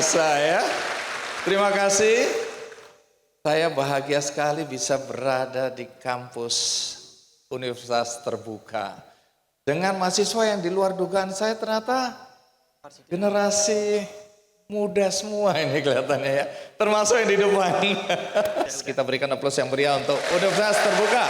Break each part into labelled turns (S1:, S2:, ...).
S1: biasa ya. Terima kasih. Saya bahagia sekali bisa berada di kampus Universitas Terbuka. Dengan mahasiswa yang di luar dugaan saya, ternyata generasi muda semua ini kelihatannya ya. Termasuk yang di depan. Kita berikan aplaus yang meriah untuk Universitas Terbuka.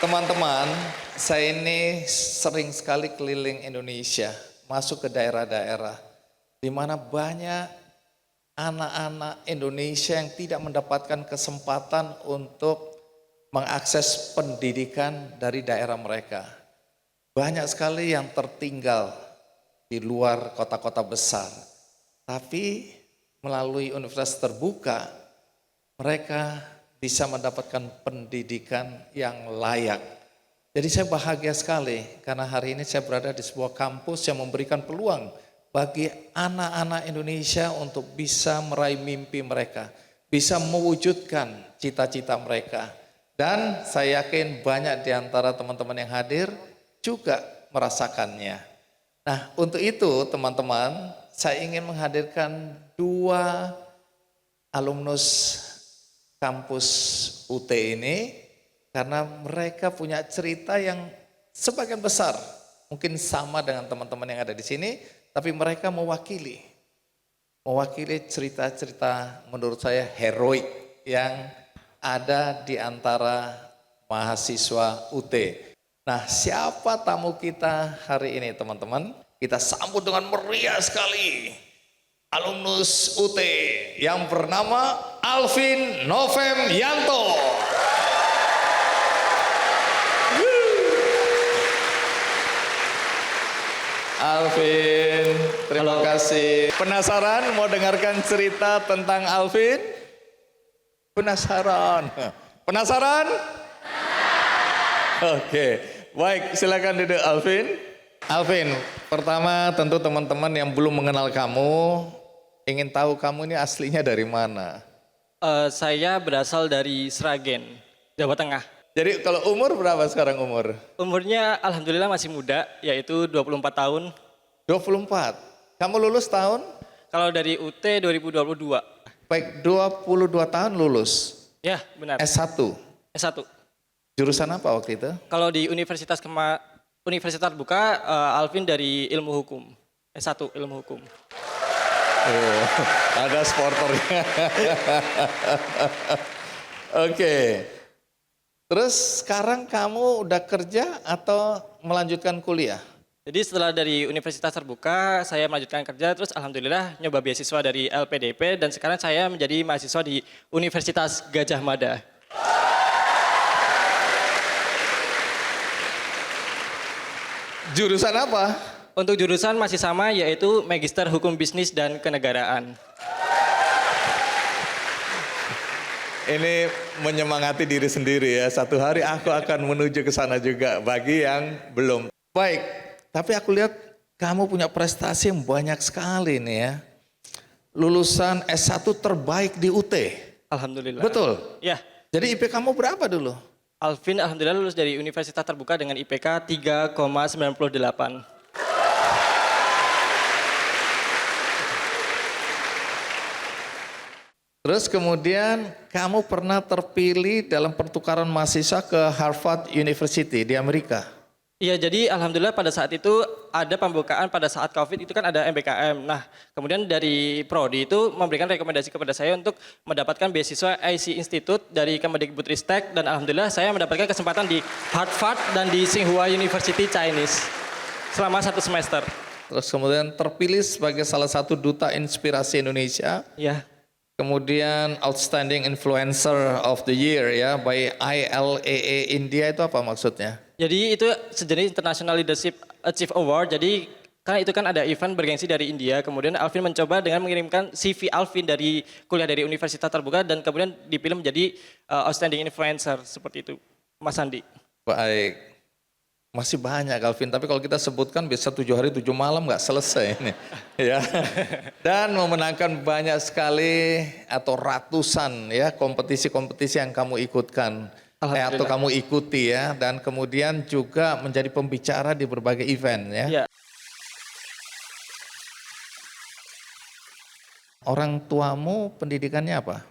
S1: Teman-teman, saya ini sering sekali keliling Indonesia, masuk ke daerah-daerah di mana banyak anak-anak Indonesia yang tidak mendapatkan kesempatan untuk mengakses pendidikan dari daerah mereka. Banyak sekali yang tertinggal di luar kota-kota besar. Tapi melalui Universitas Terbuka, mereka bisa mendapatkan pendidikan yang layak. Jadi saya bahagia sekali karena hari ini saya berada di sebuah kampus yang memberikan peluang bagi anak-anak Indonesia untuk bisa meraih mimpi mereka, bisa mewujudkan cita-cita mereka. Dan saya yakin banyak di antara teman-teman yang hadir juga merasakannya. Nah, untuk itu teman-teman, saya ingin menghadirkan dua alumnus kampus UT ini karena mereka punya cerita yang sebagian besar mungkin sama dengan teman-teman yang ada di sini, tapi mereka mewakili cerita-cerita menurut saya heroik yang ada di antara mahasiswa UT. Nah, siapa tamu kita hari ini teman-teman? Kita sambut dengan meriah sekali alumnus UT yang bernama Alvin Novem Yanto. Alvin, terima kasih. Penasaran mau dengarkan cerita tentang Alvin? Penasaran? Penasaran? Oke, baik, silakan duduk Alvin. Alvin, pertama tentu teman-teman yang belum mengenal kamu ingin tahu kamu ini aslinya dari mana?
S2: Saya berasal dari Sragen, Jawa Tengah.
S1: Jadi kalau umur berapa sekarang umur?
S2: Umurnya alhamdulillah masih muda, yaitu 24 tahun.
S1: 24. Kamu lulus tahun?
S2: Kalau dari UT 2022.
S1: Baik, 22 tahun lulus.
S2: Ya, benar.
S1: S1.
S2: S1.
S1: Jurusan apa waktu itu?
S2: Kalau di Universitas Terbuka, Alvin dari Ilmu Hukum. S1 Ilmu Hukum.
S1: Oh, ada sporternya. Oke. Terus sekarang kamu udah kerja atau melanjutkan kuliah?
S2: Jadi setelah dari Universitas Terbuka, saya melanjutkan kerja, terus alhamdulillah nyoba beasiswa dari LPDP, dan sekarang saya menjadi mahasiswa di Universitas Gadjah Mada.
S1: Jurusan apa?
S2: Untuk jurusan masih sama, yaitu Magister Hukum Bisnis dan Kenegaraan.
S1: Ini menyemangati diri sendiri ya. Satu hari aku akan menuju ke sana juga bagi yang belum. Baik, tapi aku lihat kamu punya prestasi yang banyak sekali nih ya. Lulusan S1 terbaik di UT.
S2: Alhamdulillah.
S1: Betul?
S2: Ya.
S1: Jadi IP kamu berapa dulu?
S2: Alvin alhamdulillah lulus dari Universitas Terbuka dengan IPK 3,98.
S1: Terus kemudian kamu pernah terpilih dalam pertukaran mahasiswa ke Harvard University di Amerika.
S2: Iya, jadi alhamdulillah pada saat itu ada pembukaan pada saat COVID itu kan ada MBKM. Nah, kemudian dari Prodi itu memberikan rekomendasi kepada saya untuk mendapatkan beasiswa IC Institute dari Kemendikbudristek, dan alhamdulillah saya mendapatkan kesempatan di Harvard dan di Tsinghua University Chinese selama 1 semester.
S1: Terus kemudian terpilih sebagai salah satu duta inspirasi Indonesia.
S2: Ya.
S1: Kemudian Outstanding Influencer of the Year ya by ILAA India, itu apa maksudnya?
S2: Jadi itu sejenis International Leadership Achieve Award. Jadi karena itu kan ada event bergengsi dari India, kemudian Alvin mencoba dengan mengirimkan CV Alvin dari kuliah dari Universitas Terbuka dan kemudian dipilih menjadi Outstanding Influencer seperti itu, Mas Andi.
S1: Baik. Masih banyak Alvin, tapi kalau kita sebutkan bisa 7 hari 7 malam nggak selesai ini. Ya. Dan memenangkan banyak sekali atau ratusan ya kompetisi-kompetisi yang kamu ikutkan. atau
S2: Alhamdulillah.
S1: kamu ikuti ya, dan kemudian juga menjadi pembicara di berbagai event ya.
S2: Ya,
S1: Orang tuamu pendidikannya apa?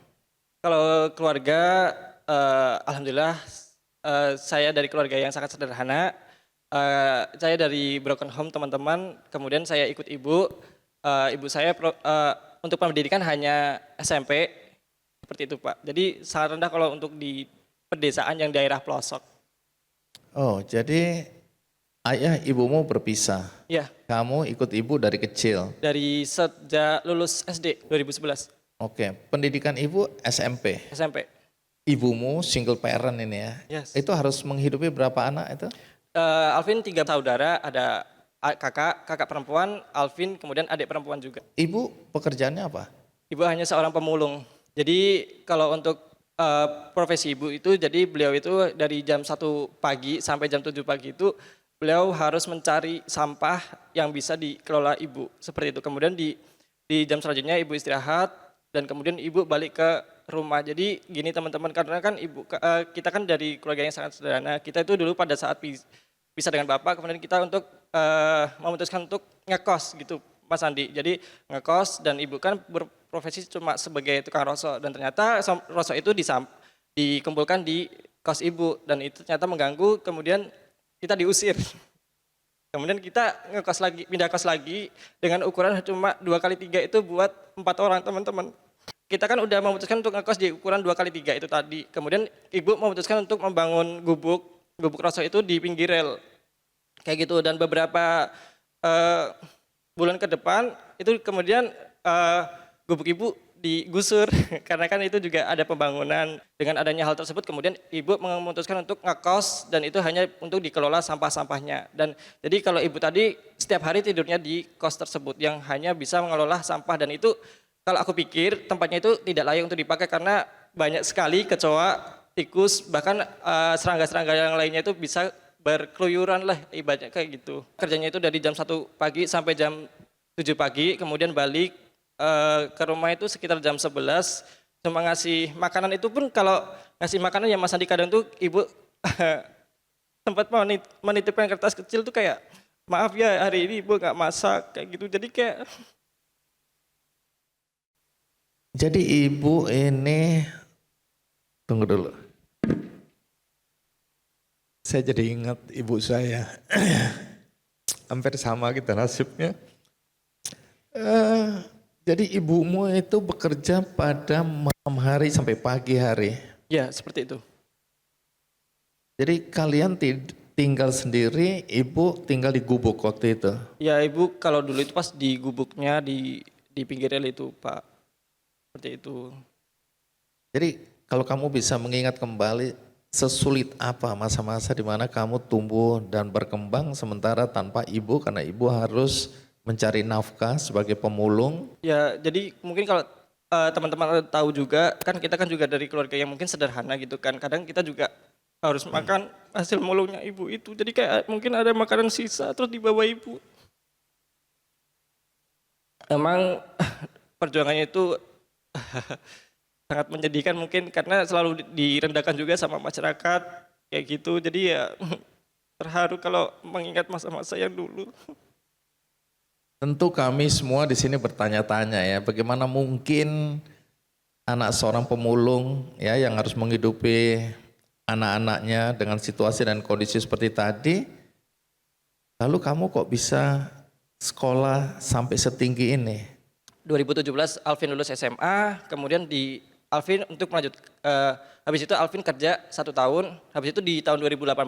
S2: kalau keluarga, alhamdulillah saya dari keluarga yang sangat sederhana. Saya dari broken home teman-teman, kemudian saya ikut ibu. Ibu saya untuk pendidikan hanya SMP, seperti itu Pak. Jadi sangat rendah kalau untuk di pedesaan yang daerah pelosok.
S1: Oh, jadi ayah ibumu berpisah.
S2: Ya,
S1: Kamu ikut ibu dari kecil.
S2: dari sejak lulus SD 2011,
S1: Oke, pendidikan ibu SMP.
S2: SMP.
S1: Ibumu single parent ini ya.
S2: Yes.
S1: Itu harus menghidupi berapa anak itu?
S2: Alvin 3 saudara, ada kakak perempuan, Alvin, kemudian adik perempuan juga.
S1: Ibu pekerjaannya apa?
S2: Ibu hanya seorang pemulung. Jadi kalau untuk profesi ibu itu, jadi beliau itu dari jam 1 pagi sampai jam 7 pagi itu beliau harus mencari sampah yang bisa dikelola ibu. Seperti itu. Kemudian di jam selanjutnya ibu istirahat dan kemudian ibu balik ke rumah. Jadi gini teman-teman, karena kan kita kan dari keluarga yang sangat sederhana. Kita itu dulu pada saat bisa dengan bapak, kemudian kita untuk memutuskan untuk ngekos gitu Mas Andi. Jadi ngekos dan ibu kan berprofesi cuma sebagai tukang rosok, dan ternyata rosok itu dikumpulkan di kos ibu dan itu ternyata mengganggu, kemudian kita diusir. Kemudian kita ngekos lagi, pindah kos lagi dengan ukuran cuma 2x3 itu buat 4 orang teman-teman. Kita kan udah memutuskan untuk ngekos di ukuran 2x3 itu tadi. Kemudian ibu memutuskan untuk membangun gubuk rosok itu di pinggir rel. Kayak gitu, dan beberapa bulan ke depan itu kemudian gubuk ibu digusur karena kan itu juga ada pembangunan. Dengan adanya hal tersebut kemudian ibu memutuskan untuk ngekos dan itu hanya untuk dikelola sampah-sampahnya. Dan jadi kalau ibu tadi setiap hari tidurnya di kos tersebut yang hanya bisa mengelola sampah, dan itu kalau aku pikir tempatnya itu tidak layak untuk dipakai karena banyak sekali kecoa, tikus, bahkan serangga-serangga yang lainnya itu bisa berkeluyuran lah ibaratnya kayak gitu. Kerjanya itu dari jam 1 pagi sampai jam 7 pagi, kemudian balik ke rumah itu sekitar jam 11, cuma ngasih makanan. Itu pun kalau ngasih makanan ya Mas Andi, kadang tuh ibu sempat menitipkan kertas kecil tuh kayak, maaf ya hari ini ibu nggak masak, kayak gitu.
S1: Jadi ibu ini, tunggu dulu. Saya jadi ingat ibu saya. Hampir sama kita nasibnya. Jadi ibumu itu bekerja pada malam hari sampai pagi hari.
S2: Ya seperti itu.
S1: Jadi kalian tinggal sendiri, ibu tinggal di gubuk waktu itu.
S2: Ya ibu kalau dulu itu pas di gubuknya di pinggir rel itu Pak. Seperti itu.
S1: Jadi kalau kamu bisa mengingat kembali, sesulit apa masa-masa di mana kamu tumbuh dan berkembang sementara tanpa ibu, karena ibu harus mencari nafkah sebagai pemulung.
S2: Ya jadi mungkin kalau teman-teman tahu juga, kan kita kan juga dari keluarga yang mungkin sederhana gitu kan. Kadang kita juga harus makan hasil mulungnya ibu itu. Jadi kayak mungkin ada makanan sisa terus dibawa ibu. Emang perjuangannya itu sangat menyedihkan mungkin karena selalu direndahkan juga sama masyarakat kayak gitu. Jadi ya terharu kalau mengingat masa-masa yang dulu.
S1: Tentu kami semua di sini bertanya-tanya ya, bagaimana mungkin anak seorang pemulung ya yang harus menghidupi anak-anaknya dengan situasi dan kondisi seperti tadi. Lalu kamu kok bisa sekolah sampai setinggi ini?
S2: 2017 Alvin lulus SMA, kemudian Alvin untuk melanjut, habis itu Alvin kerja 1 tahun, habis itu di tahun 2018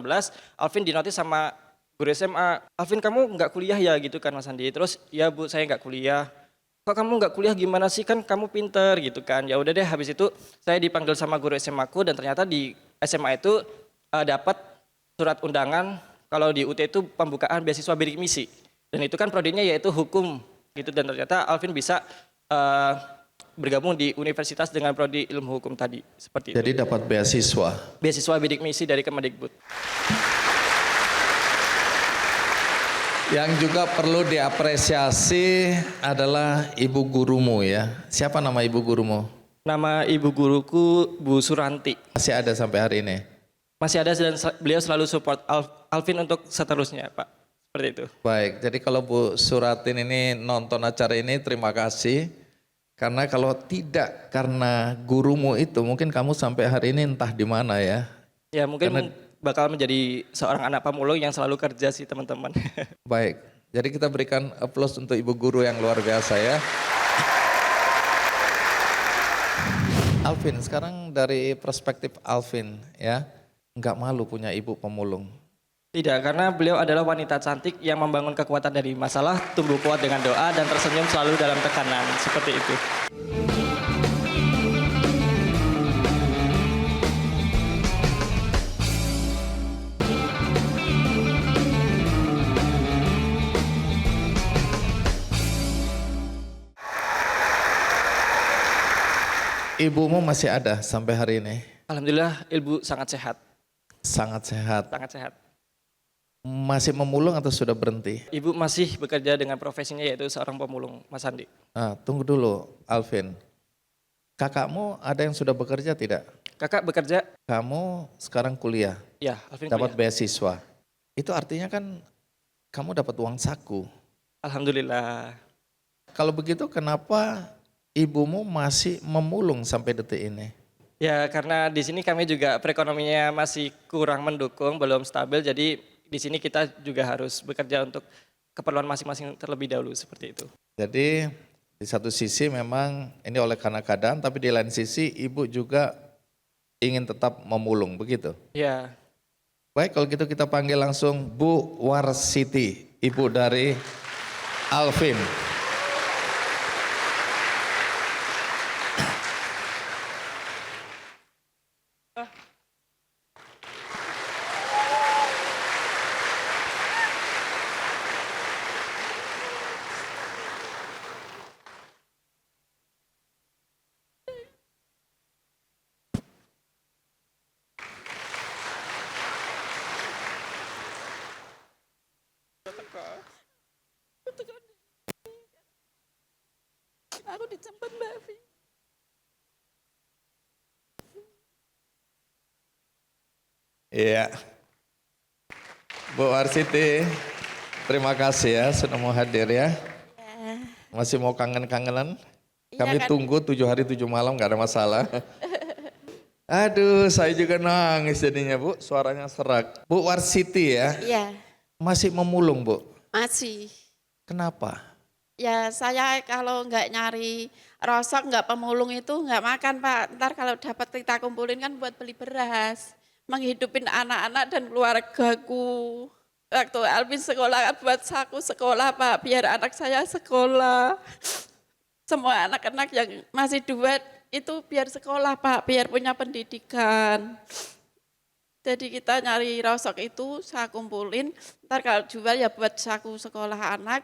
S2: Alvin dinotis sama guru SMA, Alvin kamu nggak kuliah ya gitu kan Mas Andi. Terus ya Bu saya nggak kuliah. Kok kamu nggak kuliah gimana sih, kan kamu pinter gitu kan. Ya udah deh, habis itu saya dipanggil sama guru SMA aku dan ternyata di SMA itu dapat surat undangan kalau di UT itu pembukaan beasiswa bidik misi. Dan itu kan prodinya yaitu hukum gitu, dan ternyata Alvin bisa bergabung di universitas dengan prodi ilmu hukum tadi, seperti itu.
S1: Jadi dapat beasiswa.
S2: Beasiswa bidik misi dari Kemendikbud.
S1: Yang juga perlu diapresiasi adalah ibu gurumu ya. Siapa nama ibu gurumu?
S2: Nama ibu guruku Bu Suranti.
S1: Masih ada sampai hari ini?
S2: masih ada dan beliau selalu support Alvin untuk seterusnya, Pak. Seperti itu.
S1: Baik, jadi kalau Bu Suratin ini nonton acara ini terima kasih. Karena kalau tidak karena gurumu itu mungkin kamu sampai hari ini entah di mana ya.
S2: Ya mungkin
S1: Karena-
S2: bakal menjadi seorang anak pemulung yang selalu kerja sih teman-teman.
S1: Baik, jadi kita berikan aplaus untuk Ibu Guru yang luar biasa ya. Alvin, sekarang dari perspektif Alvin ya, nggak malu punya ibu pemulung.
S2: Tidak, karena beliau adalah wanita cantik yang membangun kekuatan dari masalah, tumbuh kuat dengan doa dan tersenyum selalu dalam tekanan, seperti itu.
S1: Ibumu masih ada sampai hari ini?
S2: Alhamdulillah, ibu sangat sehat,
S1: Sangat sehat.
S2: sangat sehat.
S1: Masih memulung atau sudah berhenti?
S2: Ibu masih bekerja dengan profesinya yaitu seorang pemulung, Mas Andi.
S1: Nah, tunggu dulu Alvin. Kakakmu ada yang sudah bekerja tidak?
S2: Kakak bekerja,
S1: Kamu sekarang kuliah,
S2: ya Alvin
S1: dapat
S2: kuliah.
S1: beasiswa. Itu artinya kan kamu dapat uang saku.
S2: Alhamdulillah.
S1: Kalau begitu kenapa ibumu masih memulung sampai detik ini?
S2: Ya karena di sini kami juga perekonomiannya masih kurang mendukung, belum stabil, jadi di sini kita juga harus bekerja untuk keperluan masing-masing terlebih dahulu seperti itu.
S1: Jadi di satu sisi memang ini oleh karena keadaan, tapi di lain sisi ibu juga ingin tetap memulung, begitu?
S2: Ya,
S1: Baik, kalau gitu kita panggil langsung Bu Warsiti, ibu dari Alvin.
S3: Aku dijemput Mbak Vi.
S1: Iya. Bu Warsiti, terima kasih ya sudah mau hadir ya. Masih mau kangen-kangenan?
S3: Iya
S1: Kami
S3: kan?
S1: tunggu 7 hari 7 malam gak ada masalah. Aduh, saya juga nangis jadinya Bu, suaranya serak. Bu Warsiti ya,
S3: Iya,
S1: masih memulung Bu.
S3: masih.
S1: Kenapa?
S3: Ya saya kalau nggak nyari rosok, nggak pemulung itu nggak makan Pak. Ntar kalau dapat kita kumpulin kan buat beli beras. Menghidupin anak-anak dan keluargaku. Waktu Alvin sekolah buat saku sekolah Pak, biar anak saya sekolah. Semua anak-anak yang masih duet itu biar sekolah Pak, biar punya pendidikan. Jadi kita nyari rosok itu saya kumpulin, ntar kalau jual ya buat saku sekolah anak,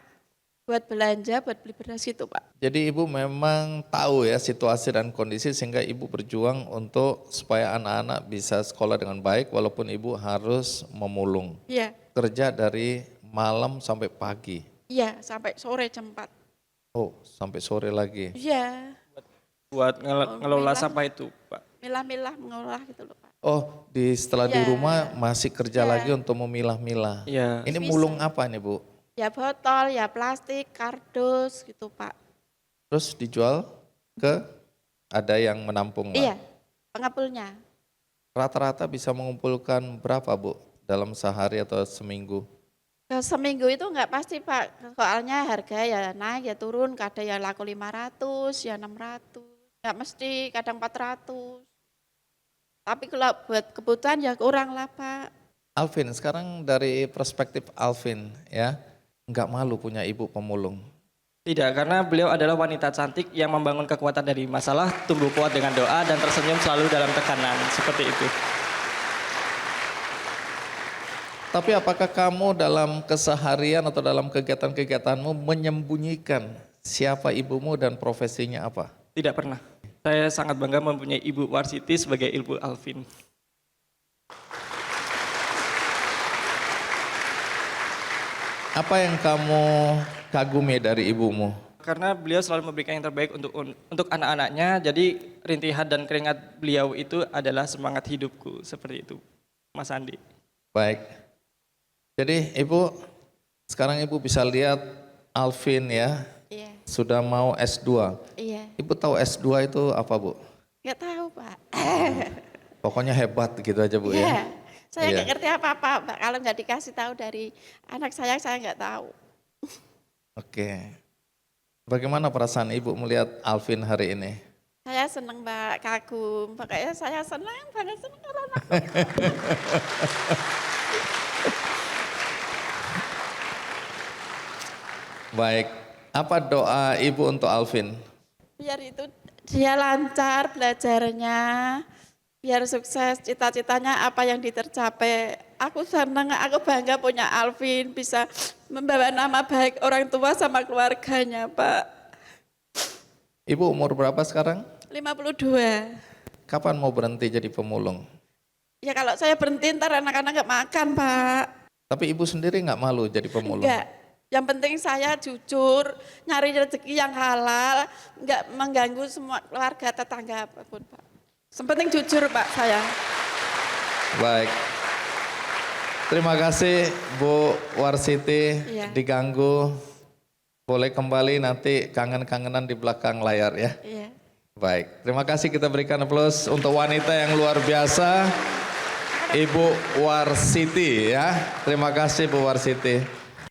S3: buat belanja, buat beli beras gitu Pak.
S1: Jadi ibu memang tahu ya situasi dan kondisi sehingga ibu berjuang untuk supaya anak-anak bisa sekolah dengan baik walaupun ibu harus memulung.
S3: Iya,
S1: Kerja dari malam sampai pagi.
S3: iya sampai sore jam 4.
S1: Oh, sampai sore lagi.
S3: Iya,
S2: buat ngelola
S3: Alhamdulillah.
S2: sampah itu, Pak.
S3: milah-milah mengolah gitu loh Pak.
S1: Oh, setelah di
S3: Iya.
S1: rumah masih kerja
S3: Iya.
S1: lagi untuk memilah-milah.
S2: Iya.
S1: Ini
S3: Bisa.
S1: mulung apa nih Bu?
S3: Ya botol, ya plastik, kardus gitu Pak.
S1: Terus dijual ke ada yang menampung lah.
S3: Iya, pengepulnya.
S1: Rata-rata bisa mengumpulkan berapa Bu dalam sehari atau seminggu?
S3: Seminggu itu enggak pasti Pak, soalnya harga ya naik ya turun, kadang ya laku 500, ya 600, enggak mesti, kadang 400. Tapi kalau buat kebutuhan ya kurang lah Pak.
S1: Alvin, sekarang dari perspektif Alvin ya, nggak malu punya ibu pemulung.
S2: Tidak, karena beliau adalah wanita cantik yang membangun kekuatan dari masalah, tumbuh kuat dengan doa dan tersenyum selalu dalam tekanan, seperti itu.
S1: Tapi apakah kamu dalam keseharian atau dalam kegiatan-kegiatanmu menyembunyikan siapa ibumu dan profesinya apa?
S2: Tidak pernah. Saya sangat bangga mempunyai Ibu Warsiti sebagai Ibu Alvin.
S1: Apa yang kamu kagumi dari ibumu?
S2: Karena beliau selalu memberikan yang terbaik untuk anak-anaknya, jadi rintihan dan keringat beliau itu adalah semangat hidupku, seperti itu. Mas Andi.
S1: Baik. Jadi Ibu, sekarang Ibu bisa lihat Alvin ya,
S3: Iya,
S1: sudah mau S2.
S3: iya.
S1: Ibu tahu S2 itu apa Bu?
S3: Nggak tahu, Pak.
S1: Pokoknya hebat gitu aja Bu
S3: Iya.
S1: ya.
S3: Saya
S1: Iya.
S3: nggak ngerti apa-apa, Pak. Kalau nggak dikasih tahu dari anak saya nggak tahu.
S1: Oke. Bagaimana perasaan Ibu melihat Alvin hari ini?
S3: Saya seneng, Mbak, kagum. Makanya saya senang banget senang kalau anak.
S1: Baik. Apa doa Ibu untuk Alvin?
S3: Biar itu dia lancar belajarnya, biar sukses cita-citanya apa yang ditercapai. Aku senang, aku bangga punya Alvin, bisa membawa nama baik orang tua sama keluarganya, Pak.
S1: Ibu umur berapa sekarang?
S3: 52.
S1: Kapan mau berhenti jadi pemulung?
S3: Ya kalau saya berhenti ntar anak-anak nggak makan, Pak.
S1: Tapi Ibu sendiri nggak malu jadi pemulung?
S3: Enggak. Yang penting saya jujur, nyari rezeki yang halal, nggak mengganggu semua keluarga tetangga apapun, Pak. Yang penting jujur, Pak, saya.
S1: Baik. Terima kasih Bu Warsiti,
S3: Iya.
S1: diganggu. Boleh kembali nanti kangen-kangenan di belakang layar ya.
S3: Iya.
S1: Baik, terima kasih, kita berikan aplaus untuk wanita yang luar biasa, Ibu Warsiti ya. Terima kasih Bu Warsiti.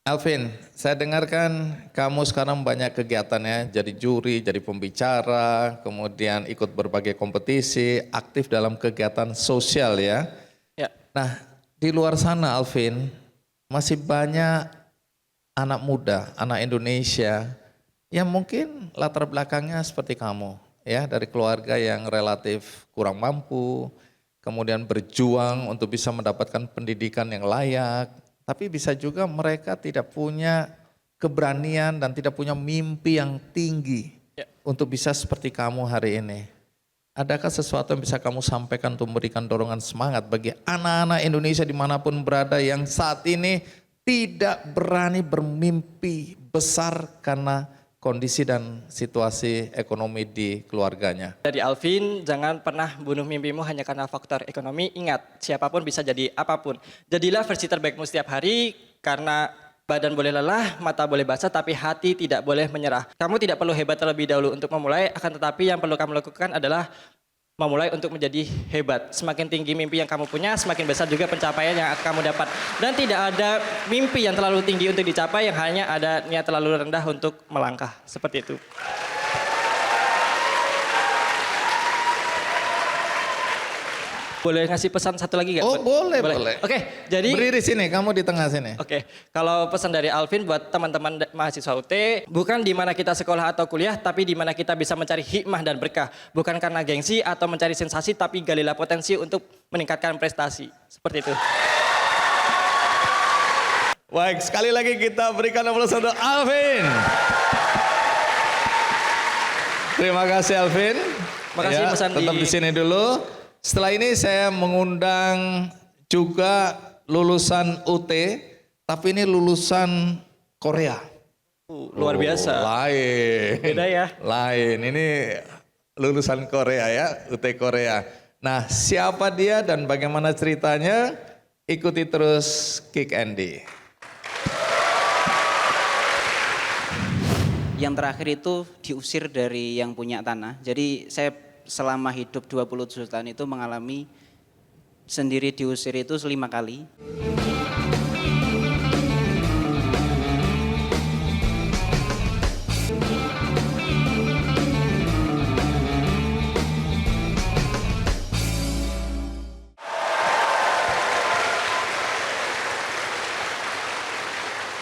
S1: Alvin, saya dengarkan kamu sekarang banyak kegiatan ya, jadi juri, jadi pembicara, kemudian ikut berbagai kompetisi, aktif dalam kegiatan sosial ya.
S2: Ya.
S1: Nah, di luar sana Alvin, masih banyak anak muda, anak Indonesia yang mungkin latar belakangnya seperti kamu ya, dari keluarga yang relatif kurang mampu, kemudian berjuang untuk bisa mendapatkan pendidikan yang layak, tapi bisa juga mereka tidak punya keberanian dan tidak punya mimpi yang tinggi untuk bisa seperti kamu hari ini. Adakah sesuatu yang bisa kamu sampaikan untuk memberikan dorongan semangat bagi anak-anak Indonesia dimanapun berada yang saat ini tidak berani bermimpi besar karena kondisi dan situasi ekonomi di keluarganya?
S2: Dari Alvin, jangan pernah bunuh mimpimu hanya karena faktor ekonomi. Ingat, siapapun bisa jadi apapun. Jadilah versi terbaikmu setiap hari, karena badan boleh lelah, mata boleh basah, tapi hati tidak boleh menyerah. Kamu tidak perlu hebat terlebih dahulu untuk memulai, akan tetapi yang perlu kamu lakukan adalah memulai untuk menjadi hebat. Semakin tinggi mimpi yang kamu punya, semakin besar juga pencapaian yang akan kamu dapat. Dan tidak ada mimpi yang terlalu tinggi untuk dicapai, yang hanya ada niat terlalu rendah untuk melangkah. Seperti itu. Boleh ngasih pesan satu lagi nggak?
S1: Oh boleh.
S2: Oke, jadi...
S1: Berdiri sini, kamu di tengah sini.
S2: Oke, kalau pesan dari Alvin buat teman-teman mahasiswa UT, bukan di mana kita sekolah atau kuliah, tapi di mana kita bisa mencari hikmah dan berkah. Bukan karena gengsi atau mencari sensasi, tapi galilah potensi untuk meningkatkan prestasi. Seperti itu.
S1: Baik, sekali lagi kita berikan aplaus untuk Alvin. Terima kasih Alvin.
S2: Makasih Mas Andi.
S1: Tetap di sini dulu. Setelah ini saya mengundang juga lulusan UT, tapi ini lulusan Korea.
S2: Luar biasa.
S1: Lain.
S2: Beda ya.
S1: Lain, ini lulusan Korea ya, UT Korea. Nah, siapa dia dan bagaimana ceritanya? Ikuti terus Kick Andy.
S4: Yang terakhir itu diusir dari yang punya tanah. Jadi saya selama hidup 27 tahun itu mengalami sendiri diusir itu 5 kali.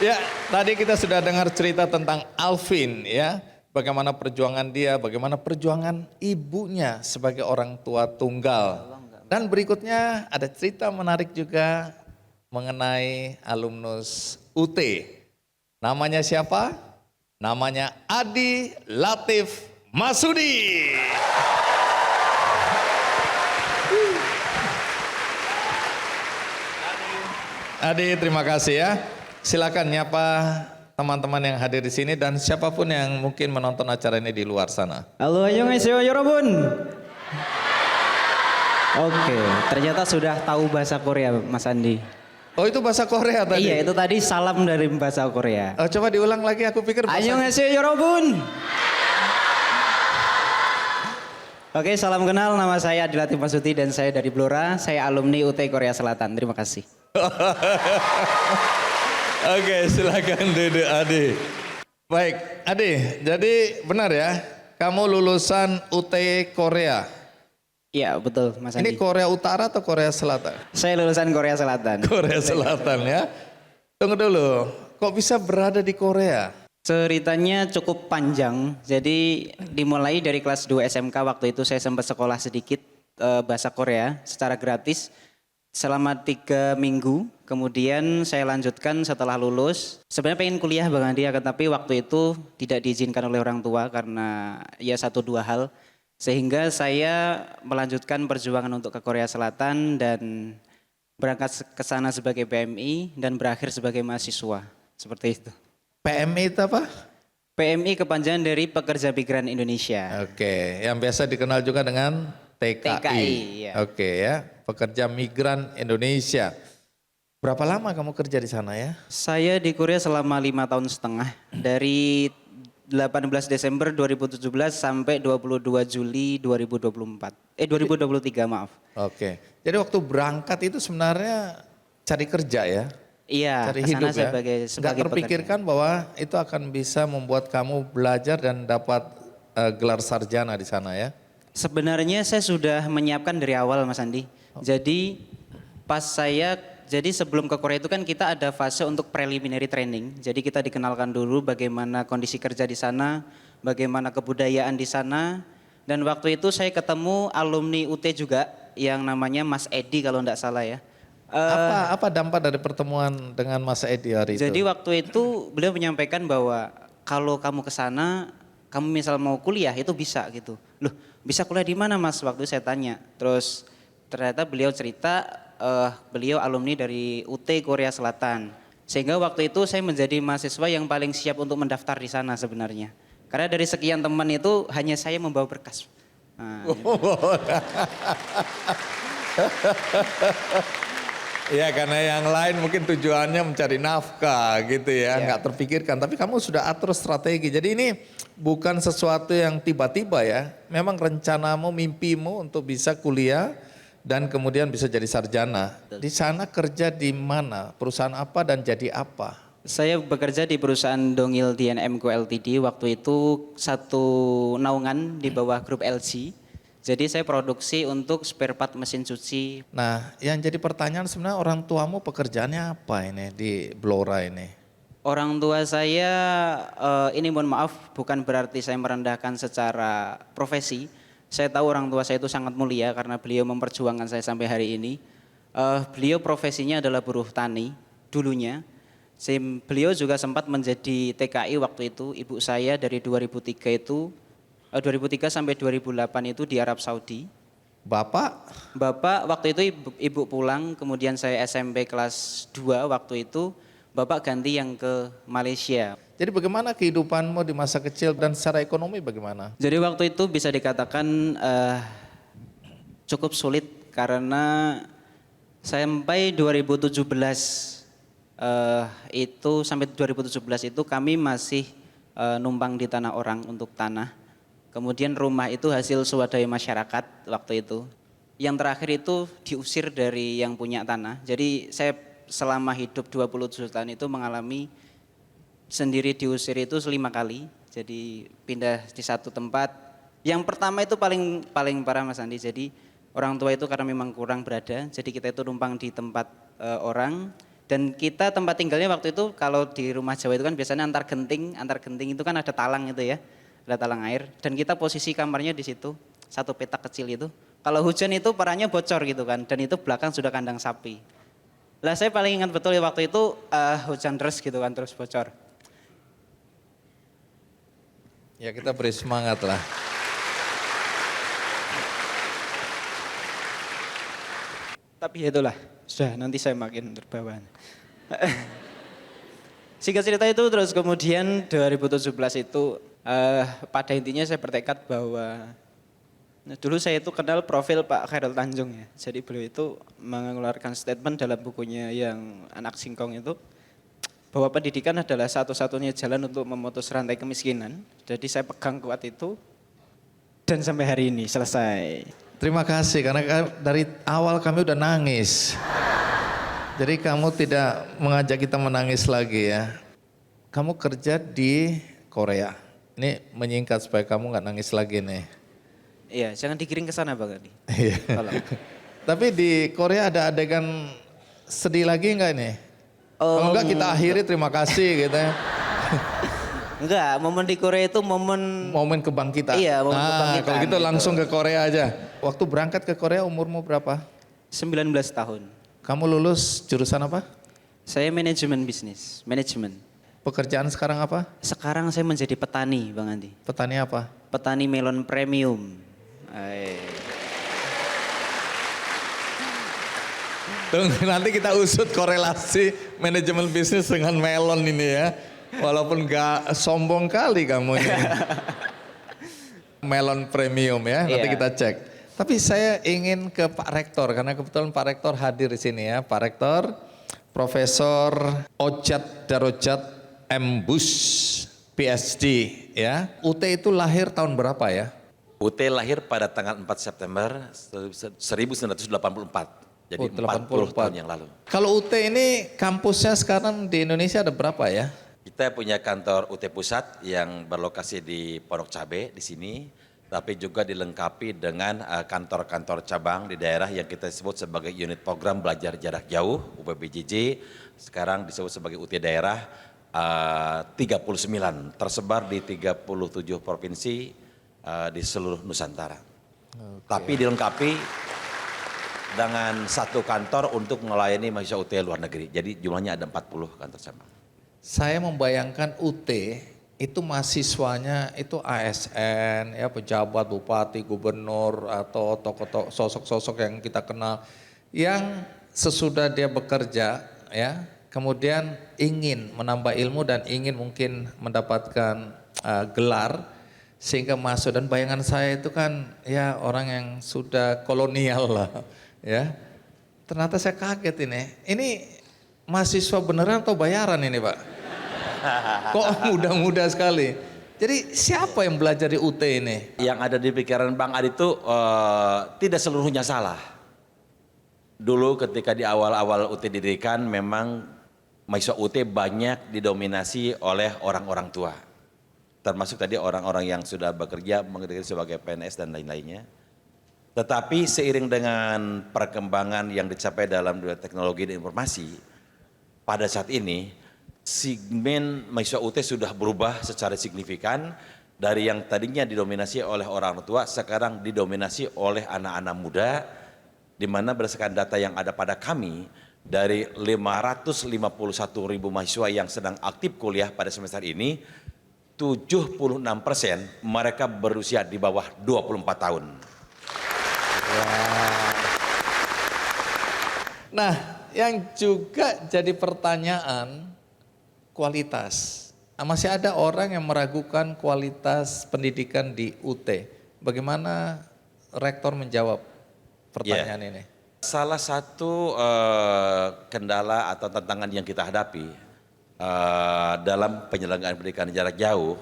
S1: Ya, tadi kita sudah dengar cerita tentang Alvin ya. Bagaimana perjuangan dia, bagaimana perjuangan ibunya sebagai orang tua tunggal. Dan berikutnya ada cerita menarik juga mengenai alumnus UT. Namanya siapa? Namanya Adi Latif Masudi. Adi, terima kasih ya. Silakan nyapa teman-teman yang hadir di sini dan siapapun yang mungkin menonton acara ini di luar sana.
S5: Halo, annyeonghaseyo 여러분.
S4: Oke, ternyata sudah tahu bahasa Korea Mas Andi.
S1: Oh itu bahasa Korea tadi?
S4: Iya, itu tadi salam dari bahasa Korea.
S1: Oh, coba diulang lagi, aku pikir bahasa...
S4: Annyeonghaseyo yorobun. Oke, salam kenal. Nama saya Adilati Masuti dan saya dari Blora. Saya alumni UT Korea Selatan. Terima kasih.
S1: Oke, silakan duduk Ade. Baik, Ade, jadi benar ya, kamu lulusan UT Korea.
S4: Iya, betul Mas
S1: Ini
S4: Andi.
S1: Korea Utara atau Korea Selatan?
S4: Saya lulusan Korea Selatan.
S1: Korea Selatan ya. Tunggu dulu, kok bisa berada di Korea?
S4: Ceritanya cukup panjang. Jadi dimulai dari kelas 2 SMK waktu itu saya sempat sekolah sedikit bahasa Korea secara gratis selama 3 minggu. Kemudian saya lanjutkan setelah lulus. Sebenarnya pengen kuliah Bang Andi, tapi waktu itu tidak diizinkan oleh orang tua karena ya 1-2 hal. Sehingga saya melanjutkan perjuangan untuk ke Korea Selatan dan berangkat ke sana sebagai PMI dan berakhir sebagai mahasiswa. Seperti itu.
S1: PMI itu apa?
S4: PMI kepanjangan dari Pekerja Migran Indonesia.
S1: Oke, yang biasa dikenal juga dengan TKI.
S4: TKI, ya.
S1: Oke ya, Pekerja Migran Indonesia. Berapa lama kamu kerja di sana ya?
S4: Saya di Korea selama 5 tahun setengah. Dari 18 Desember 2017 sampai 22 Juli 2023 maaf.
S1: Oke, jadi waktu berangkat itu sebenarnya cari kerja ya?
S4: Iya,
S1: Cari
S4: kesana
S1: hidup ya?
S4: sebagai
S1: Nggak terpikirkan bahwa itu akan bisa membuat kamu belajar dan dapat gelar sarjana di sana ya?
S4: Sebenarnya saya sudah menyiapkan dari awal Mas Andi. Jadi jadi sebelum ke Korea itu kan kita ada fase untuk preliminary training. Jadi kita dikenalkan dulu bagaimana kondisi kerja di sana, bagaimana kebudayaan di sana. Dan waktu itu saya ketemu alumni UT juga yang namanya Mas Edi kalau enggak salah ya.
S1: Apa dampak dari pertemuan dengan Mas Edi hari itu?
S4: Jadi waktu itu beliau menyampaikan bahwa kalau kamu ke sana, kamu misal mau kuliah itu bisa gitu. Loh, bisa kuliah di mana Mas? Waktu itu saya tanya. Terus ternyata beliau cerita beliau alumni dari UT Korea Selatan. Sehingga waktu itu saya menjadi mahasiswa yang paling siap untuk mendaftar di sana sebenarnya. Karena dari sekian teman itu hanya saya membawa berkas. Nah,
S1: Ya karena yang lain mungkin tujuannya mencari nafkah gitu ya,
S4: Ya.
S1: nggak terpikirkan. Tapi kamu sudah atur strategi. Jadi ini bukan sesuatu yang tiba-tiba ya. Memang rencanamu, mimpimu untuk bisa kuliah dan kemudian bisa jadi sarjana. Di sana kerja di mana? Perusahaan apa dan jadi apa?
S4: Saya bekerja di perusahaan Dongil DNM Co Ltd. Waktu itu satu naungan di bawah grup LG. Jadi saya produksi untuk spare part mesin cuci.
S1: Nah yang jadi pertanyaan sebenarnya orang tuamu pekerjaannya apa ini di Blora ini?
S4: Orang tua saya, ini mohon maaf bukan berarti saya merendahkan secara profesi. Saya tahu orang tua saya itu sangat mulia karena beliau memperjuangkan saya sampai hari ini. Beliau profesinya adalah buruh tani dulunya. Beliau juga sempat menjadi TKI waktu itu. Ibu saya dari 2003 sampai 2008 itu di Arab Saudi.
S1: Bapak?
S4: Bapak waktu itu ibu pulang, kemudian saya SMP kelas 2 waktu itu, Bapak ganti yang ke Malaysia.
S1: Jadi bagaimana kehidupanmu di masa kecil dan secara ekonomi bagaimana?
S4: Jadi waktu itu bisa dikatakan cukup sulit karena sampai 2017 itu kami masih numpang di tanah orang untuk tanah. Kemudian rumah itu hasil swadaya masyarakat waktu itu. Yang terakhir itu diusir dari yang punya tanah. Jadi saya selama hidup 27 tahun itu mengalami sendiri diusir itu 5 kali. Jadi pindah di satu tempat. Yang pertama itu paling parah Mas Andi. Jadi orang tua itu karena memang kurang berada. Jadi kita itu numpang di tempat orang. Dan kita tempat tinggalnya waktu itu kalau di rumah Jawa itu kan biasanya antar genting itu kan ada talang itu ya. Ada talang air dan kita posisi kamarnya di situ, satu petak kecil itu. Kalau hujan itu parahnya bocor gitu kan dan itu belakang sudah kandang sapi. Lah saya paling ingat betul ya waktu itu hujan deras gitu kan terus bocor.
S1: Ya kita beri semangat lah.
S4: Tapi ya itulah, sudah nanti saya makin terbawa. Singkat cerita itu terus kemudian 2017 itu pada intinya saya bertekad bahwa Nah, dulu saya itu kenal profil Pak Khairul Tanjung ya. Jadi beliau itu mengeluarkan statement dalam bukunya yang Anak Singkong itu bahwa pendidikan adalah satu-satunya jalan untuk memutus rantai kemiskinan. Jadi saya pegang kuat itu dan sampai hari ini selesai.
S1: Terima kasih karena dari awal kami udah nangis. Jadi kamu tidak mengajak kita menangis lagi ya. Kamu kerja di Korea. Ini menyingkat supaya kamu nggak nangis lagi nih.
S4: Iya, jangan digiring ke sana Bang Adi.
S1: Iya.
S4: Tolong.
S1: Tapi di Korea ada adegan sedih lagi nggak nih? Kalau enggak kita akhiri terima kasih gitu ya.
S4: Enggak, momen di Korea itu momen
S1: Momen kebangkitan.
S4: Iya, momen
S1: nah,
S4: kebangkitan
S1: kalau gitu
S4: gitu.
S1: langsung ke Korea aja. Waktu berangkat ke Korea umurmu berapa?
S4: 19 tahun.
S1: Kamu lulus jurusan apa?
S4: Saya manajemen bisnis, manajemen.
S1: Pekerjaan sekarang apa?
S4: Sekarang saya menjadi petani Bang Andi.
S1: Petani apa?
S4: Petani melon premium.
S1: Tunggu, nanti kita usut korelasi manajemen bisnis dengan melon ini ya. Walaupun gak sombong kali kamu ini. Melon premium ya, nanti
S4: Iya.
S1: kita cek. Tapi saya ingin ke Pak Rektor, karena kebetulan Pak Rektor hadir di sini ya. Pak Rektor, Profesor Ojat Darojat M. Bush, PhD ya. UT itu lahir tahun berapa ya?
S5: UT lahir pada tanggal 4 September 1984. Jadi
S1: Oh,
S5: 40 tahun yang lalu.
S1: Kalau UT ini kampusnya sekarang di Indonesia ada berapa ya?
S5: Kita punya kantor UT Pusat yang berlokasi di Pondok Cabe di sini. Tapi juga dilengkapi dengan kantor-kantor cabang di daerah yang kita sebut sebagai unit program belajar jarak jauh, UPBJJ. Sekarang disebut sebagai UT daerah 39, tersebar di 37 provinsi di seluruh Nusantara. Tapi dilengkapi dengan satu kantor untuk melayani mahasiswa UT luar negeri. Jadi jumlahnya ada 40 kantor cabang.
S1: Saya membayangkan UT itu mahasiswanya itu ASN, ya pejabat, bupati, gubernur atau tokoh-tokoh sosok-sosok yang kita kenal yang sesudah dia bekerja ya, kemudian ingin menambah ilmu dan ingin mungkin mendapatkan gelar sehingga masuk, dan bayangan saya itu kan ya orang yang sudah kolonial lah ya. Ternyata saya kaget ini. Ini mahasiswa beneran atau bayaran ini Pak? Kok muda-muda sekali. Jadi siapa yang belajar di UT ini?
S5: Yang ada di pikiran Bang Adi itu tidak seluruhnya salah. Dulu ketika di awal-awal UT didirikan memang mahasiswa UT banyak didominasi oleh orang-orang tua. Termasuk tadi orang-orang yang sudah bekerja mengerti sebagai PNS dan lain-lainnya. Tetapi seiring dengan perkembangan yang dicapai dalam dunia teknologi dan informasi, pada saat ini segmen mahasiswa UT sudah berubah secara signifikan dari yang tadinya didominasi oleh orang tua, sekarang didominasi oleh anak-anak muda, di mana berdasarkan data yang ada pada kami, dari 551.000 mahasiswa yang sedang aktif kuliah pada semester ini, 76% mereka berusia di bawah 24 tahun.
S1: Nah, yang juga jadi pertanyaan kualitas. Masih ada orang yang meragukan kualitas pendidikan di UT. Bagaimana Rektor menjawab pertanyaan ini?
S5: Salah satu kendala atau tantangan yang kita hadapi dalam penyelenggaraan pendidikan jarak jauh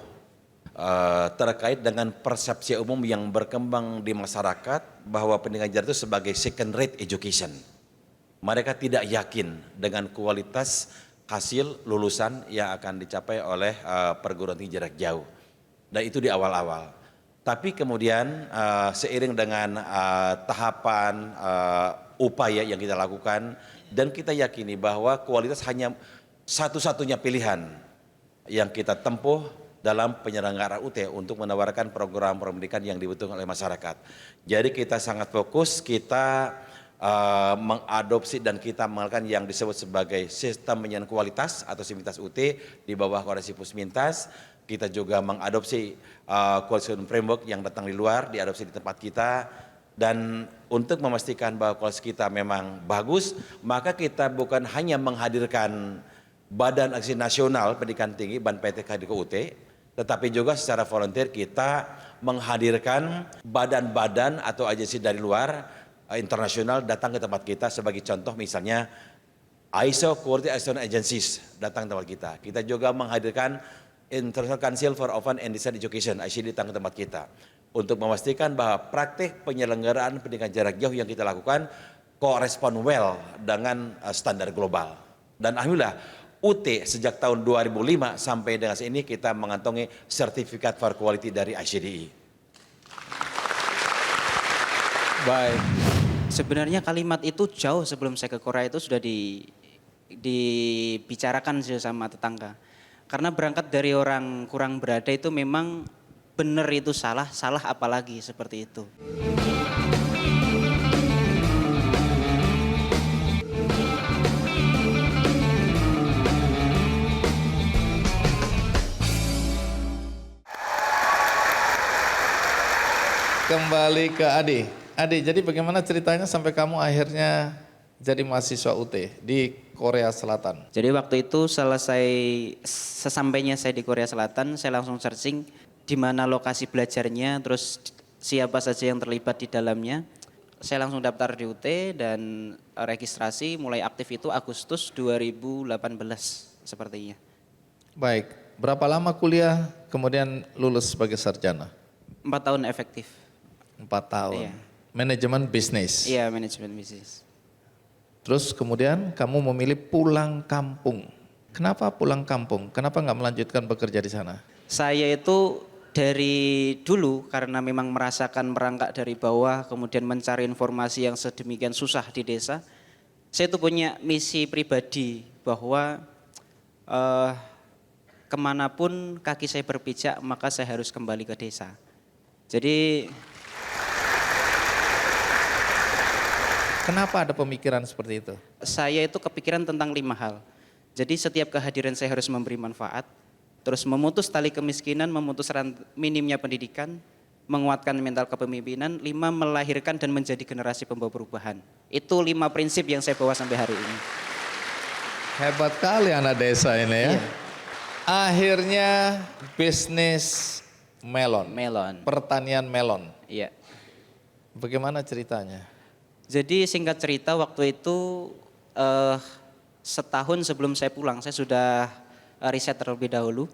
S5: terkait dengan persepsi umum yang berkembang di masyarakat bahwa pendidikan jarak itu sebagai second rate education. Mereka tidak yakin dengan kualitas hasil lulusan yang akan dicapai oleh perguruan tinggi jarak jauh. Dan itu di awal-awal. Tapi kemudian seiring dengan tahapan upaya yang kita lakukan, dan kita yakini bahwa kualitas hanya satu-satunya pilihan yang kita tempuh dalam penyelenggaraan UT untuk menawarkan program pendidikan yang dibutuhkan oleh masyarakat. Jadi kita sangat fokus, kita mengadopsi dan kita melakukan yang disebut sebagai sistem penilaian kualitas atau Simintas UT di bawah koordinasi Pusmintas. Kita juga mengadopsi quality framework yang datang di luar, diadopsi di tempat kita. Dan untuk memastikan bahwa kualitas kita memang bagus, maka kita bukan hanya menghadirkan Badan Aksi Nasional Pendidikan Tinggi, BAN PTK di UT, Tetapi juga secara volunteer kita menghadirkan badan-badan atau agensi dari luar internasional datang ke tempat kita. Sebagai contoh misalnya ISO Quality Assurance Agencies datang ke tempat kita. Kita juga menghadirkan International Council for Open and Distance Education ICD datang ke tempat kita untuk memastikan bahwa praktik penyelenggaraan pendidikan jarak jauh yang kita lakukan correspond well dengan standar global. Dan alhamdulillah UT sejak tahun 2005 sampai dengan saat ini kita mengantongi sertifikat for quality dari ICDI.
S1: Baik.
S4: Sebenarnya kalimat itu jauh sebelum saya ke Korea itu sudah dibicarakan sih sama tetangga. Karena berangkat dari orang kurang berada itu memang benar itu salah, salah apalagi seperti itu.
S1: Kembali ke Adi. Adi, jadi bagaimana ceritanya sampai kamu akhirnya jadi mahasiswa UT di Korea Selatan?
S4: Jadi waktu itu sesampainya saya di Korea Selatan, saya langsung searching di mana lokasi belajarnya, terus siapa saja yang terlibat di dalamnya. Saya langsung daftar di UT dan registrasi mulai aktif itu Agustus 2018 sepertinya.
S1: Baik, berapa lama kuliah kemudian lulus sebagai sarjana?
S4: 4 tahun efektif.
S1: 4 tahun.
S4: Iya.
S1: Manajemen bisnis.
S4: Iya, manajemen bisnis.
S1: Terus kemudian kamu memilih pulang kampung. Kenapa pulang kampung? Kenapa nggak melanjutkan bekerja di sana?
S4: Saya itu dari dulu karena memang merasakan merangkak dari bawah, kemudian mencari informasi yang sedemikian susah di desa. Saya itu punya misi pribadi bahwa kemanapun kaki saya berpijak, maka saya harus kembali ke desa. Jadi
S1: kenapa ada pemikiran seperti itu?
S4: saya itu kepikiran tentang 5 hal. Jadi setiap kehadiran saya harus memberi manfaat, terus memutus tali kemiskinan, memutus minimnya pendidikan, menguatkan mental kepemimpinan, 5 melahirkan dan menjadi generasi pembawa perubahan. Itu 5 prinsip yang saya bawa sampai hari ini.
S1: Hebat kali anak desa ini ya.
S4: Iya.
S1: Akhirnya bisnis melon.
S4: Melon.
S1: Pertanian melon.
S4: Iya.
S1: Bagaimana ceritanya?
S4: Jadi singkat cerita waktu itu setahun sebelum saya pulang, saya sudah riset terlebih dahulu.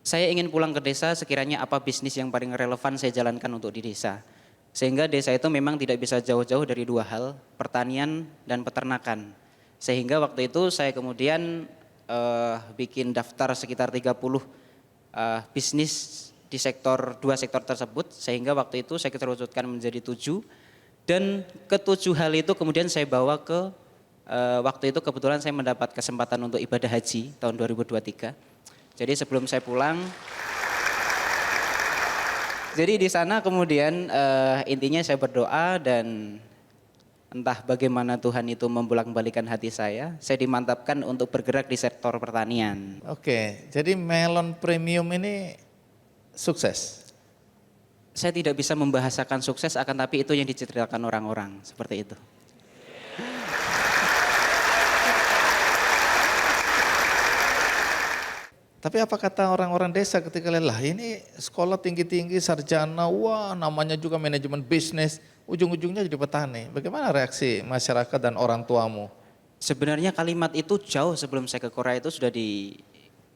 S4: Saya ingin pulang ke desa sekiranya apa bisnis yang paling relevan saya jalankan untuk di desa. Sehingga desa itu memang tidak bisa jauh-jauh dari 2 hal, pertanian dan peternakan. Sehingga waktu itu saya kemudian bikin daftar sekitar 30 bisnis di 2 sektor tersebut. Sehingga waktu itu saya kerucutkan menjadi 7. Dan ke-7 hal itu kemudian saya bawa ke waktu itu kebetulan saya mendapat kesempatan untuk ibadah haji tahun 2023. Jadi sebelum saya pulang, jadi di sana kemudian intinya saya berdoa dan entah bagaimana Tuhan itu membolak-balikan hati saya dimantapkan untuk bergerak di sektor pertanian.
S1: Oke, jadi melon premium ini sukses.
S4: Saya tidak bisa membahasakan sukses, akan tapi itu yang diceritakan orang-orang, seperti itu.
S1: Tapi apa kata orang-orang desa ketika lihat, lah ini sekolah tinggi-tinggi, sarjana, wah namanya juga manajemen bisnis, ujung-ujungnya jadi petani. Bagaimana reaksi masyarakat dan orang tuamu?
S4: Sebenarnya kalimat itu jauh sebelum saya ke Korea itu sudah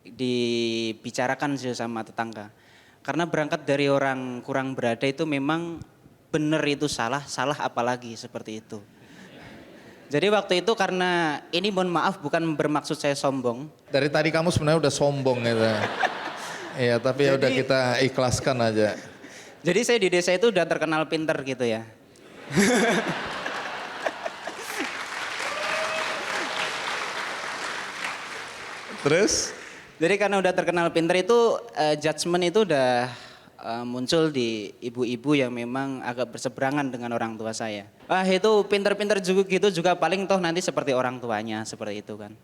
S4: dibicarakan sama tetangga. Karena berangkat dari orang kurang berada itu memang benar itu salah, salah apalagi seperti itu. Jadi waktu itu karena ini mohon maaf bukan bermaksud saya sombong.
S1: Dari tadi kamu sebenarnya udah sombong gitu. Iya, tapi ya udah kita ikhlaskan aja.
S4: Jadi saya di desa itu udah terkenal pinter gitu ya.
S1: Terus?
S4: Jadi karena udah terkenal pinter itu judgement itu udah muncul di ibu-ibu yang memang agak berseberangan dengan orang tua saya. Ah itu pinter-pinter juga gitu juga paling toh nanti seperti orang tuanya seperti itu kan.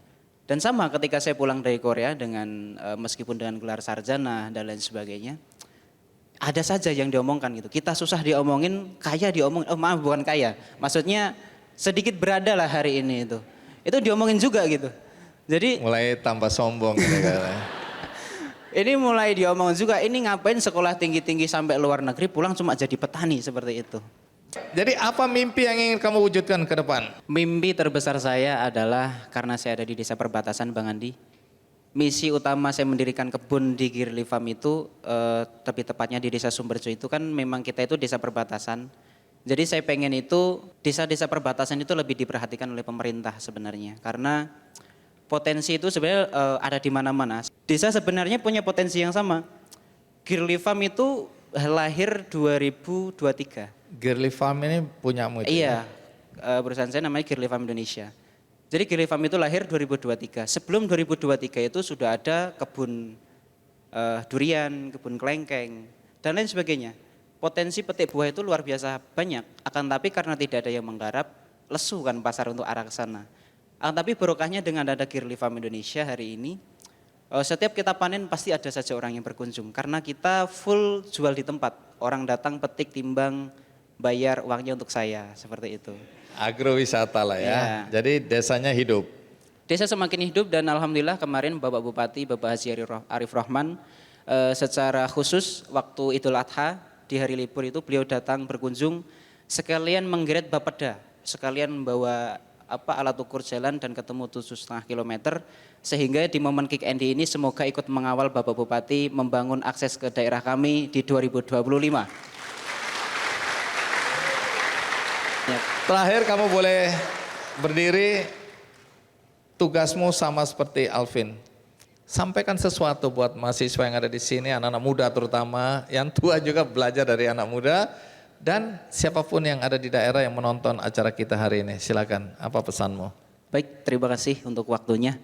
S4: Dan sama ketika saya pulang dari Korea dengan meskipun dengan gelar sarjana dan lain sebagainya, ada saja yang diomongkan gitu. Kita susah diomongin, kaya diomongin. Oh maaf bukan kaya, maksudnya sedikit berada lah hari ini itu. Itu diomongin juga gitu. Jadi
S1: mulai tambah sombong gitu kan.
S4: Ini mulai diomong juga, ini ngapain sekolah tinggi-tinggi sampai luar negeri pulang cuma jadi petani seperti itu.
S1: Jadi apa mimpi yang ingin kamu wujudkan ke depan?
S4: Mimpi terbesar saya adalah karena saya ada di desa perbatasan Bang Andi. Misi utama saya mendirikan kebun di Girly Farm itu, lebih tepatnya di desa Sumberjo itu kan memang kita itu desa perbatasan. Jadi saya pengen itu desa-desa perbatasan itu lebih diperhatikan oleh pemerintah sebenarnya. Karena potensi itu sebenarnya ada di mana-mana. Desa sebenarnya punya potensi yang sama. Girly Farm itu lahir 2023.
S1: Girly Farm ini punyamu itu?
S4: Iya, perusahaan saya namanya Girly Farm Indonesia. Jadi Girly Farm itu lahir 2023. Sebelum 2023 itu sudah ada kebun durian, kebun kelengkeng, dan lain sebagainya. Potensi petik buah itu luar biasa banyak. Akan tapi karena tidak ada yang menggarap, lesu kan pasar untuk arah ke sana. Akan tapi barokahnya dengan ada Girly Farm Indonesia hari ini, setiap kita panen pasti ada saja orang yang berkunjung. Karena kita full jual di tempat. Orang datang petik, timbang, bayar uangnya untuk saya, seperti itu.
S1: Agrowisata lah ya.
S4: Iya.
S1: Jadi desanya hidup.
S4: Desa semakin hidup dan alhamdulillah kemarin Bapak Bupati, Bapak Haji Arif Rahman, secara khusus waktu Idul Adha di hari libur itu beliau datang berkunjung, sekalian menggeret Bapeda, sekalian membawa alat ukur jalan dan ketemu 7,5 km, sehingga di momen Kick Andy ini semoga ikut mengawal Bapak Bupati membangun akses ke daerah kami di 2025.
S1: Terakhir kamu boleh berdiri, tugasmu sama seperti Alvin. Sampaikan sesuatu buat mahasiswa yang ada di sini, anak-anak muda terutama, yang tua juga belajar dari anak muda, dan siapapun yang ada di daerah yang menonton acara kita hari ini. Silakan, apa pesanmu?
S4: Baik, terima kasih untuk waktunya.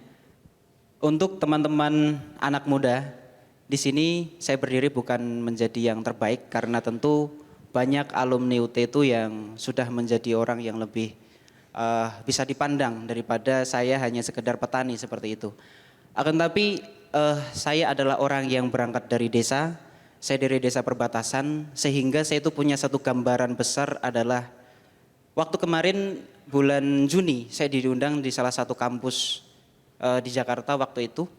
S4: Untuk teman-teman anak muda, di sini saya berdiri bukan menjadi yang terbaik karena tentu banyak alumni UT itu yang sudah menjadi orang yang lebih bisa dipandang daripada saya hanya sekedar petani seperti itu. Akan tapi saya adalah orang yang berangkat dari desa, saya dari desa perbatasan, sehingga saya itu punya satu gambaran besar adalah waktu kemarin bulan Juni saya diundang di salah satu kampus di Jakarta waktu itu.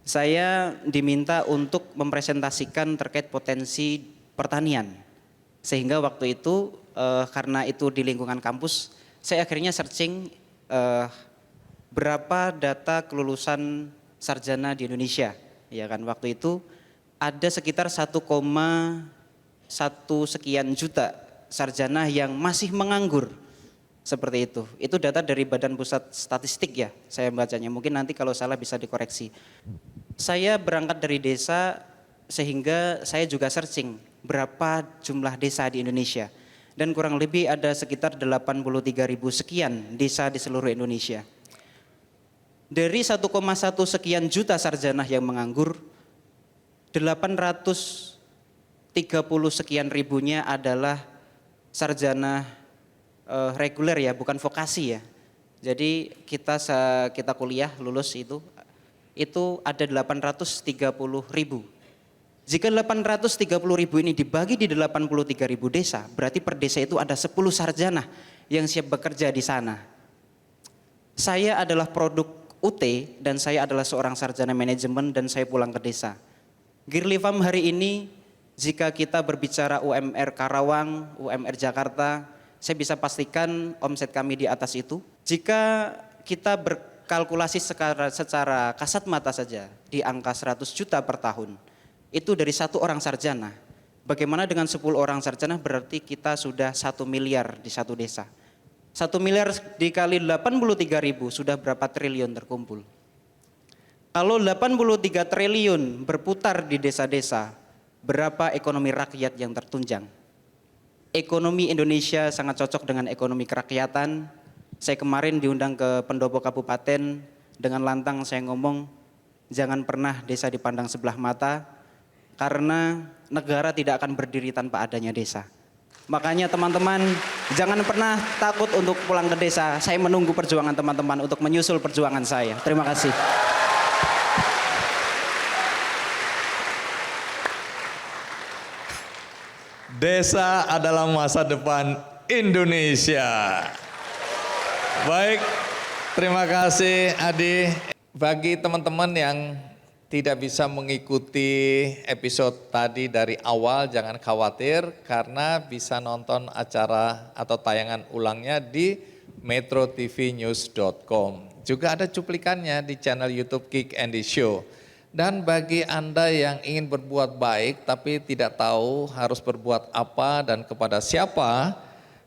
S4: Saya diminta untuk mempresentasikan terkait potensi pertanian. Sehingga waktu itu karena itu di lingkungan kampus, saya akhirnya searching berapa data kelulusan sarjana di Indonesia. Ya kan, waktu itu ada sekitar 1,1 sekian juta sarjana yang masih menganggur. Seperti itu. Itu data dari Badan Pusat Statistik ya, saya bacanya. Mungkin nanti kalau salah bisa dikoreksi. Saya berangkat dari desa sehingga saya juga searching berapa jumlah desa di Indonesia. Dan kurang lebih ada sekitar 83.000 sekian desa di seluruh Indonesia. Dari 1,1 sekian juta sarjana yang menganggur, 830 sekian ribunya adalah sarjana reguler ya, bukan vokasi ya. Jadi kita kuliah lulus itu ada 830.000. Jika 830.000 ini dibagi di 83.000 desa, berarti per desa itu ada 10 sarjana yang siap bekerja di sana. Saya adalah produk UT dan saya adalah seorang sarjana manajemen dan saya pulang ke desa. Girly Farm hari ini jika kita berbicara UMR Karawang, UMR Jakarta, saya bisa pastikan omset kami di atas itu. Jika kita berkalkulasi secara kasat mata saja di angka 100 juta per tahun, itu dari 1 orang sarjana. Bagaimana dengan 10 orang sarjana, berarti kita sudah 1 miliar di satu desa. 1 miliar dikali 83.000 sudah berapa triliun terkumpul. Kalau 83 triliun berputar di desa-desa, berapa ekonomi rakyat yang tertunjang? Ekonomi Indonesia sangat cocok dengan ekonomi kerakyatan. Saya kemarin diundang ke pendopo kabupaten, dengan lantang saya ngomong, jangan pernah desa dipandang sebelah mata, karena negara tidak akan berdiri tanpa adanya desa. Makanya teman-teman jangan pernah takut untuk pulang ke desa. Saya menunggu perjuangan teman-teman untuk menyusul perjuangan saya. Terima kasih.
S1: Desa adalah masa depan Indonesia. Baik, terima kasih Adi. Bagi teman-teman yang tidak bisa mengikuti episode tadi dari awal, jangan khawatir karena bisa nonton acara atau tayangan ulangnya di metrotvnews.com. Juga ada cuplikannya di channel YouTube Kick Andy Show. Dan bagi Anda yang ingin berbuat baik tapi tidak tahu harus berbuat apa dan kepada siapa,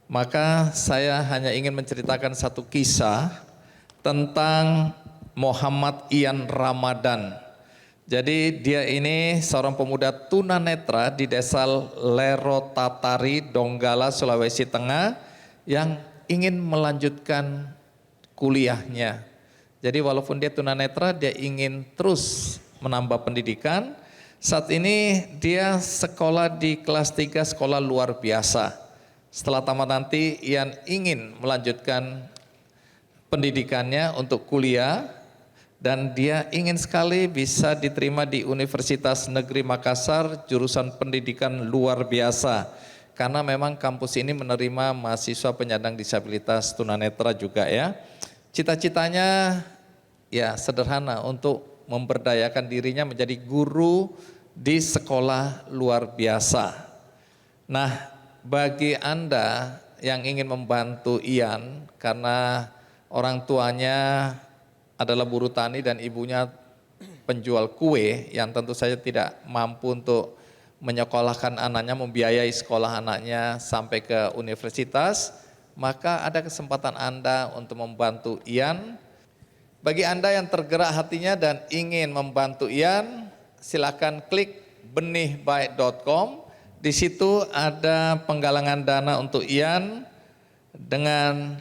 S1: maka saya hanya ingin menceritakan satu kisah tentang Muhammad Ian Ramadan. Jadi dia ini seorang pemuda tunanetra di desa Lerotatari, Donggala, Sulawesi Tengah yang ingin melanjutkan kuliahnya. Jadi walaupun dia tunanetra, dia ingin terus menambah pendidikan. Saat ini dia sekolah di kelas 3 sekolah luar biasa. Setelah tamat nanti Ian ingin melanjutkan pendidikannya untuk kuliah. Dan dia ingin sekali bisa diterima di Universitas Negeri Makassar jurusan pendidikan luar biasa. Karena memang kampus ini menerima mahasiswa penyandang disabilitas tunanetra juga ya. Cita-citanya ya sederhana untuk memberdayakan dirinya menjadi guru di sekolah luar biasa. Nah bagi Anda yang ingin membantu Ian karena orang tuanya adalah buruh tani dan ibunya penjual kue yang tentu saja tidak mampu untuk menyekolahkan anaknya, membiayai sekolah anaknya sampai ke universitas, maka ada kesempatan Anda untuk membantu Ian. Bagi Anda yang tergerak hatinya dan ingin membantu Ian, silakan klik benihbaik.com. Di situ ada penggalangan dana untuk Ian dengan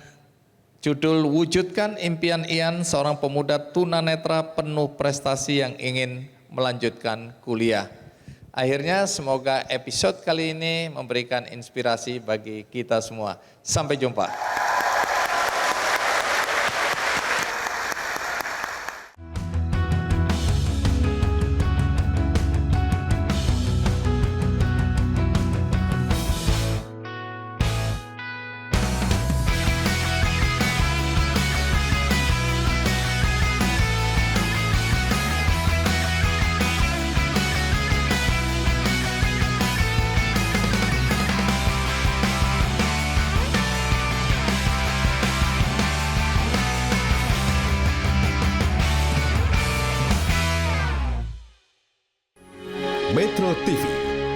S1: judul Wujudkan Impian Ian, seorang pemuda tunanetra penuh prestasi yang ingin melanjutkan kuliah. Akhirnya semoga episode kali ini memberikan inspirasi bagi kita semua. Sampai jumpa.
S6: Metro TV,